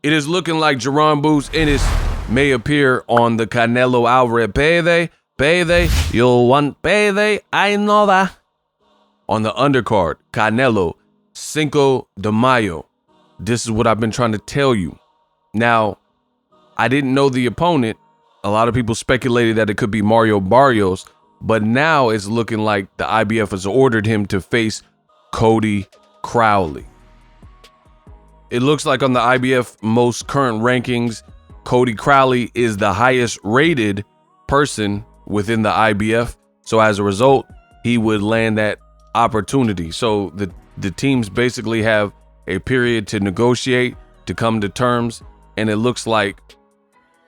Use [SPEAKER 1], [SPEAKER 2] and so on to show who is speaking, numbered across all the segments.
[SPEAKER 1] It is looking like Jaron Ennis may appear on the Canelo Alvarez payday. You'll want payday. I know that. On the undercard, Canelo, Cinco de Mayo. This is what I've been trying to tell you. Now, I didn't know the opponent. A lot of people speculated that it could be Mario Barrios, but now it's looking like the IBF has ordered him to face Cody Crowley. It looks like on the IBF most current rankings, Cody Crowley is the highest rated person within the IBF. So as a result, he would land that opportunity. So the teams basically have a period to negotiate, to come to terms. And it looks like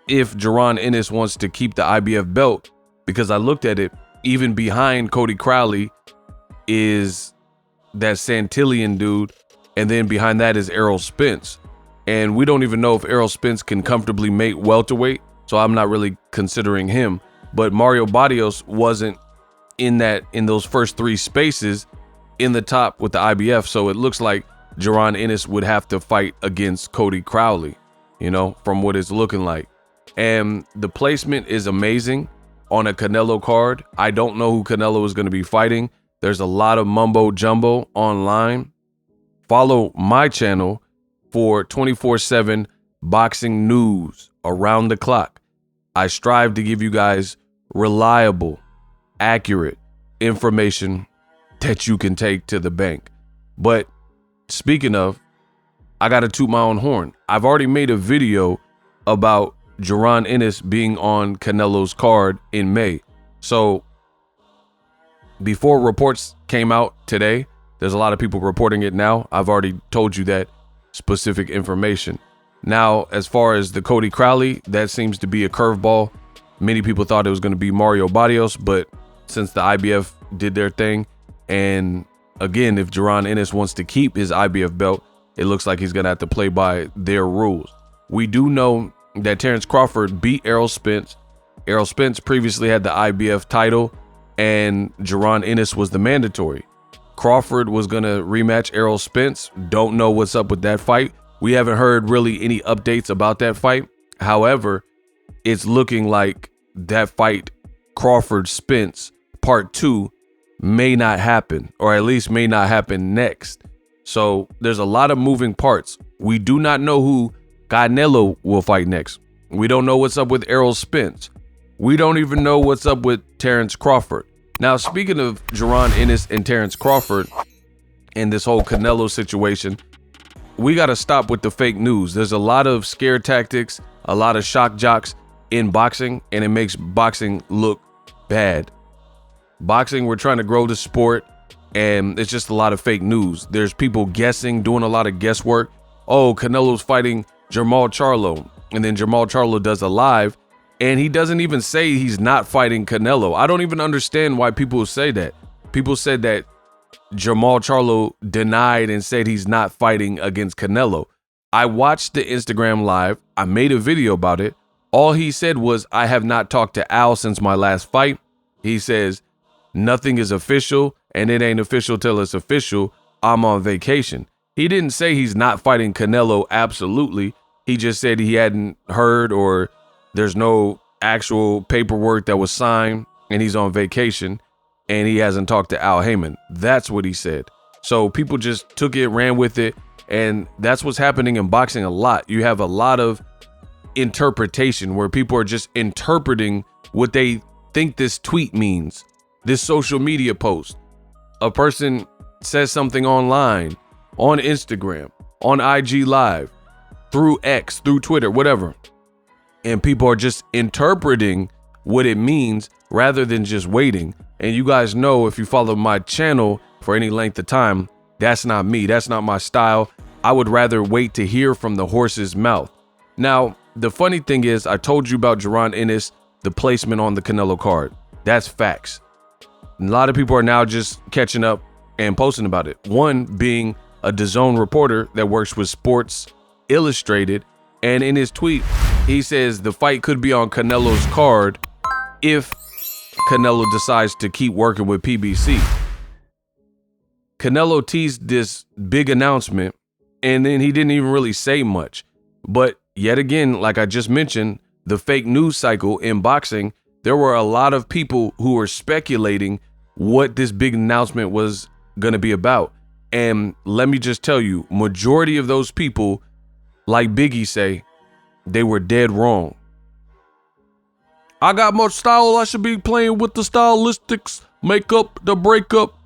[SPEAKER 1] if Jaron Ennis wants to keep the IBF belt, because I looked at it, even behind Cody Crowley is that Santillan dude. And then behind that is Errol Spence. And we don't even know if Errol Spence can comfortably make welterweight. So I'm not really considering him. But Mario Barrios wasn't in those first three spaces in the top with the IBF. So it looks like Jaron Ennis would have to fight against Cody Crowley, from what it's looking like. And the placement is amazing on a Canelo card. I don't know who Canelo is going to be fighting. There's a lot of mumbo jumbo online. Follow my channel for 24/7 boxing news around the clock. I strive to give you guys reliable, accurate information that you can take to the bank. But speaking of, I got to toot my own horn. I've already made a video about Jaron Ennis being on Canelo's card in May. So before reports came out today, there's a lot of people reporting it now. I've already told you that specific information. Now, as far as the Cody Crowley, that seems to be a curveball. Many people thought it was going to be Mario Barrios, but since the IBF did their thing, and again, if Jaron Ennis wants to keep his IBF belt, it looks like he's going to have to play by their rules. We do know that Terrence Crawford beat Errol Spence. Errol Spence previously had the IBF title, and Jaron Ennis was the mandatory. Crawford was going to rematch Errol Spence. Don't know what's up with that fight. We haven't heard really any updates about that fight. However, it's looking like that fight, Crawford-Spence Part 2, may not happen, or at least may not happen next. So there's a lot of moving parts. We do not know who Canelo will fight next. We don't know what's up with Errol Spence. We don't even know what's up with Terrence Crawford. Now, speaking of Jaron Ennis and Terrence Crawford and this whole Canelo situation, we got to stop with the fake news. There's a lot of scare tactics, a lot of shock jocks in boxing, and it makes boxing look bad. Boxing, we're trying to grow the sport, and it's just a lot of fake news. There's people guessing, doing a lot of guesswork. Oh, Canelo's fighting Jermall Charlo, and then Jermall Charlo does a live, and he doesn't even say he's not fighting Canelo. I don't even understand why people say that. People said that Jermall Charlo denied and said he's not fighting against Canelo. I watched the Instagram live. I made a video about it. All he said was, I have not talked to Al since my last fight. He says, nothing is official, and it ain't official till it's official. I'm on vacation. He didn't say he's not fighting Canelo, absolutely. He just said he hadn't heard, or there's no actual paperwork that was signed, and he's on vacation, and he hasn't talked to Al Heyman. That's what he said. So people just took it, ran with it, and that's what's happening in boxing a lot. You have a lot of interpretation where people are just interpreting what they think this tweet means, this social media post. A person says something online, on Instagram, on IG Live, through X, through Twitter, whatever. And people are just interpreting what it means rather than just waiting. And you guys know, if you follow my channel for any length of time, that's not me. That's not my style. I would rather wait to hear from the horse's mouth. Now, the funny thing is, I told you about Jaron Ennis, the placement on the Canelo card. That's facts. A lot of people are now just catching up and posting about it. One being a DAZN reporter that works with Sports Illustrated. And in his tweet, he says the fight could be on Canelo's card if Canelo decides to keep working with PBC. Canelo teased this big announcement, and then he didn't even really say much. But yet again, like I just mentioned, the fake news cycle in boxing, there were a lot of people who were speculating what this big announcement was going to be about. And let me just tell you, majority of those people, like Biggie say, they were dead wrong. I got much style. I should be playing with the stylistics. Make up the breakup.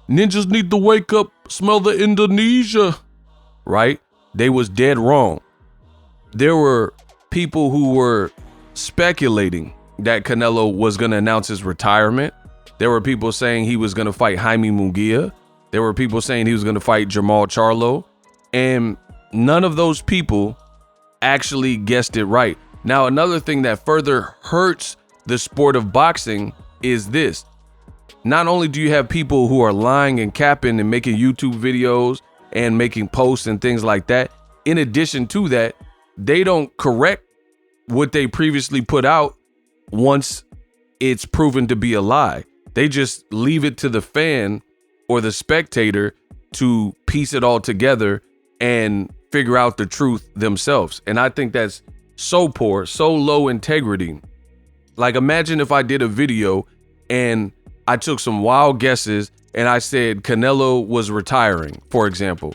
[SPEAKER 1] Ninjas need to wake up. Smell the Indonesia. Right? They was dead wrong. There were people who were speculating that Canelo was going to announce his retirement. There were people saying he was going to fight Jaime Munguia. There were people saying he was going to fight Jamal Charlo. And none of those people actually guessed it right. Now, another thing that further hurts the sport of boxing is this. Not only do you have people who are lying and capping and making YouTube videos and making posts and things like that, in addition to that, they don't correct what they previously put out once it's proven to be a lie. They just leave it to the fan or the spectator to piece it all together and figure out the truth themselves. And I think that's so poor, so low integrity. Like, imagine if I did a video and I took some wild guesses and I said Canelo was retiring, for example.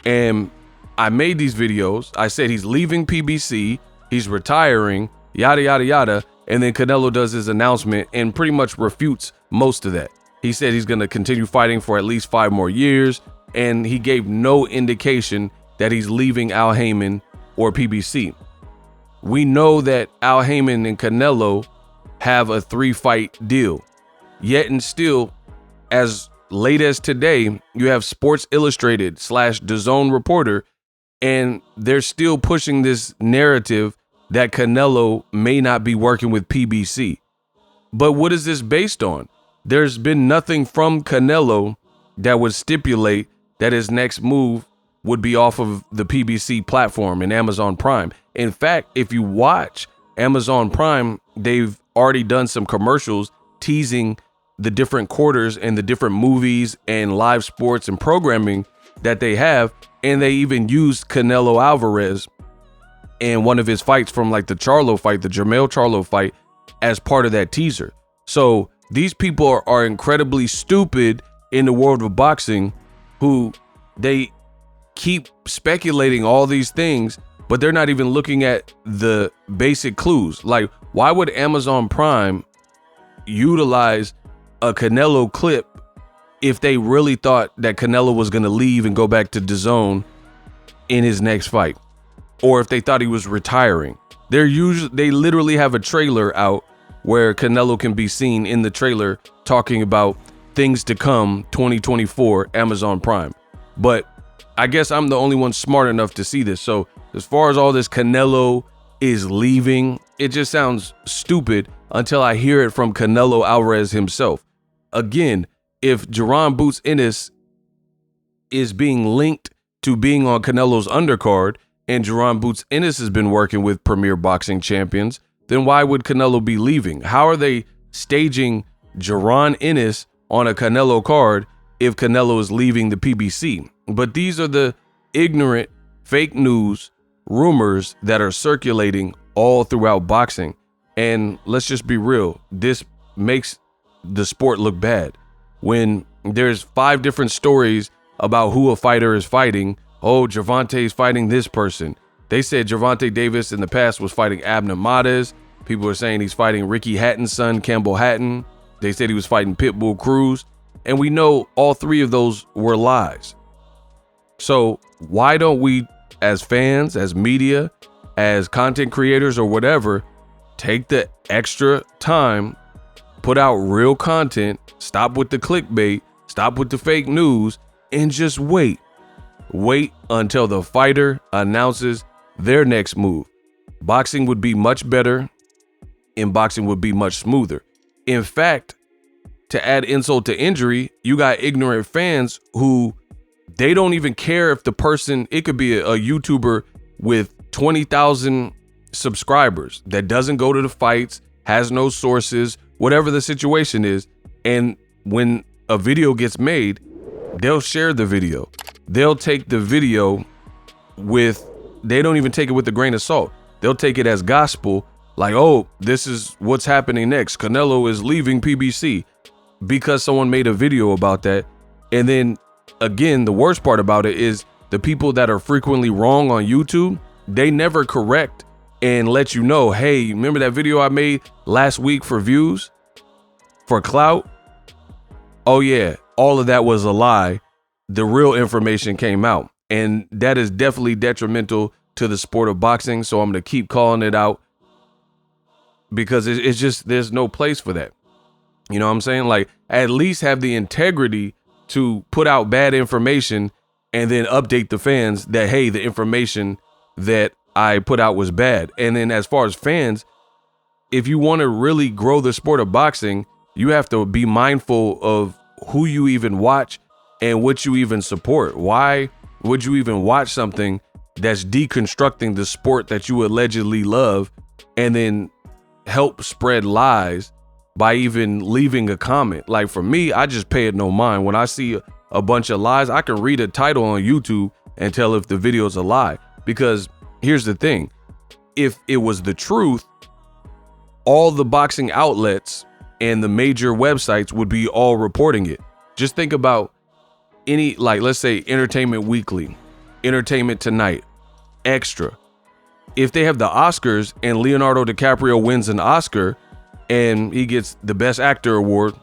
[SPEAKER 1] And I made these videos. I said he's leaving PBC, he's retiring, yada, yada, yada. And then Canelo does his announcement and pretty much refutes most of that. He said he's going to continue fighting for at least 5 more years. And he gave no indication that he's leaving Al Haymon or PBC. We know that Al Haymon and Canelo have a 3-fight deal. Yet and still, as late as today, you have Sports Illustrated / DAZN reporter, and they're still pushing this narrative that Canelo may not be working with PBC. But what is this based on? There's been nothing from Canelo that would stipulate that his next move would be off of the PBC platform and Amazon Prime. In fact, if you watch Amazon Prime, they've already done some commercials teasing the different quarters and the different movies and live sports and programming that they have. And they even used Canelo Alvarez and one of his fights from like the Charlo fight, the Jermell Charlo fight, as part of that teaser. So these people are incredibly stupid in the world of boxing, who they keep speculating all these things, but they're not even looking at the basic clues. Like, why would Amazon Prime utilize a Canelo clip if they really thought that Canelo was going to leave and go back to DAZN in his next fight? Or if they thought he was retiring? They literally have a trailer out where Canelo can be seen in the trailer talking about things to come 2024 Amazon Prime. But I guess I'm the only one smart enough to see this. So as far as all this Canelo is leaving, it just sounds stupid until I hear it from Canelo Alvarez himself. Again, if Jaron Boots Ennis is being linked to being on Canelo's undercard, and Jaron Boots Ennis has been working with Premier Boxing Champions, then why would Canelo be leaving? How are they staging Jaron Ennis on a Canelo card if Canelo is leaving the PBC? But these are the ignorant fake news rumors that are circulating all throughout boxing. And let's just be real, this makes the sport look bad. When there's 5 different stories about who a fighter is fighting. Oh, Gervonta's fighting this person. They said Gervonta Davis in the past was fighting Abner Mares. People are saying he's fighting Ricky Hatton's son, Campbell Hatton. They said he was fighting Pitbull Cruz. And we know all 3 of those were lies. So why don't we, as fans, as media, as content creators or whatever, take the extra time, put out real content, stop with the clickbait, stop with the fake news, and just wait. Wait until the fighter announces their next move. Boxing would be much better, and boxing would be much smoother. In fact, to add insult to injury, you got ignorant fans who they don't even care if the person, it could be a YouTuber with 20,000 subscribers that doesn't go to the fights, has no sources, whatever the situation is. And when a video gets made, they'll share the video. They'll take the video with they don't even take it with a grain of salt. They'll take it as gospel, like, oh, this is what's happening next. Canelo is leaving PBC because someone made a video about that. And then again, the worst part about it is the people that are frequently wrong on YouTube, they never correct and let you know, hey, remember that video I made last week for views, for clout? Oh yeah, all of that was a lie. The real information came out, and that is definitely detrimental to the sport of boxing. So I'm going to keep calling it out, because it's just, there's no place for that. You know what I'm saying? Like, at least have the integrity to put out bad information and then update the fans that, hey, the information that I put out was bad. And then as far as fans, if you want to really grow the sport of boxing, you have to be mindful of who you even watch and what you even support. Why would you even watch something that's deconstructing the sport that you allegedly love and then help spread lies by even leaving a comment? Like, for me, I just pay it no mind. When I see a bunch of lies, I can read a title on YouTube and tell if the video is a lie. Because here's the thing, if it was the truth, all the boxing outlets and the major websites would be all reporting it. Just think about any, like, let's say Entertainment Weekly, Entertainment Tonight, Extra. If they have the Oscars and Leonardo DiCaprio wins an Oscar and he gets the Best Actor award,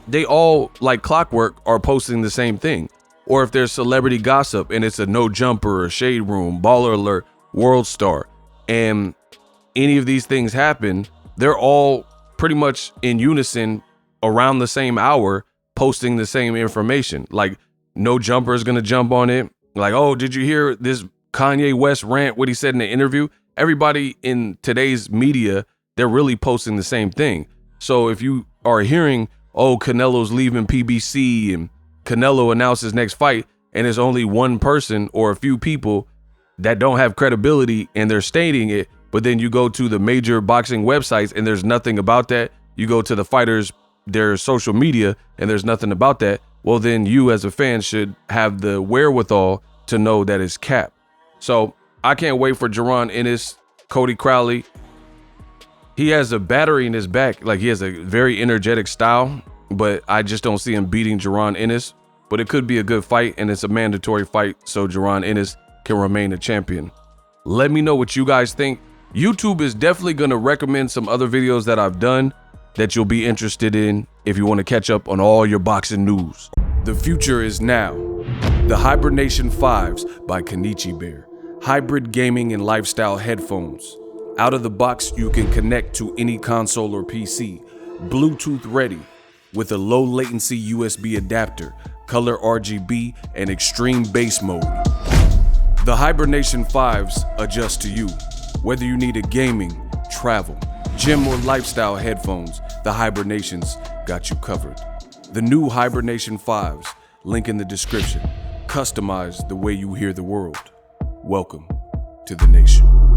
[SPEAKER 1] they all, like clockwork, are posting the same thing. Or if there's celebrity gossip and it's a No Jumper, a Shade Room, Baller Alert, World Star, and any of these things happen, they're all pretty much in unison around the same hour posting the same information. Like, No Jumper is going to jump on it. Like, oh, did you hear this Kanye West rant, what he said in the interview? Everybody in today's media, they're really posting the same thing. So if you are hearing, oh, Canelo's leaving PBC and Canelo announced his next fight, and there's only one person or a few people that don't have credibility and they're stating it, but then you go to the major boxing websites and there's nothing about that. You go to the fighters, their social media, and there's nothing about that. Well, then you as a fan should have the wherewithal to know that it's cap. So I can't wait for Jaron Ennis, Cody Crowley. He has a battery in his back. Like, he has a very energetic style, but I just don't see him beating Jaron Ennis. But it could be a good fight, and it's a mandatory fight, so Jaron Ennis can remain a champion. Let me know what you guys think. YouTube is definitely going to recommend some other videos that I've done that you'll be interested in if you want to catch up on all your boxing news. The future is now. The Hibernation 5s by Kenichi Bear. Hybrid gaming and lifestyle headphones. Out of the box, you can connect to any console or PC. Bluetooth ready with a low latency USB adapter, color RGB, and extreme bass mode. The Hibernation 5s adjust to you. Whether you need a gaming, travel, gym, or lifestyle headphones, the Hibernations got you covered. The new Hibernation 5s, link in the description. Customize the way you hear the world. Welcome to the nation.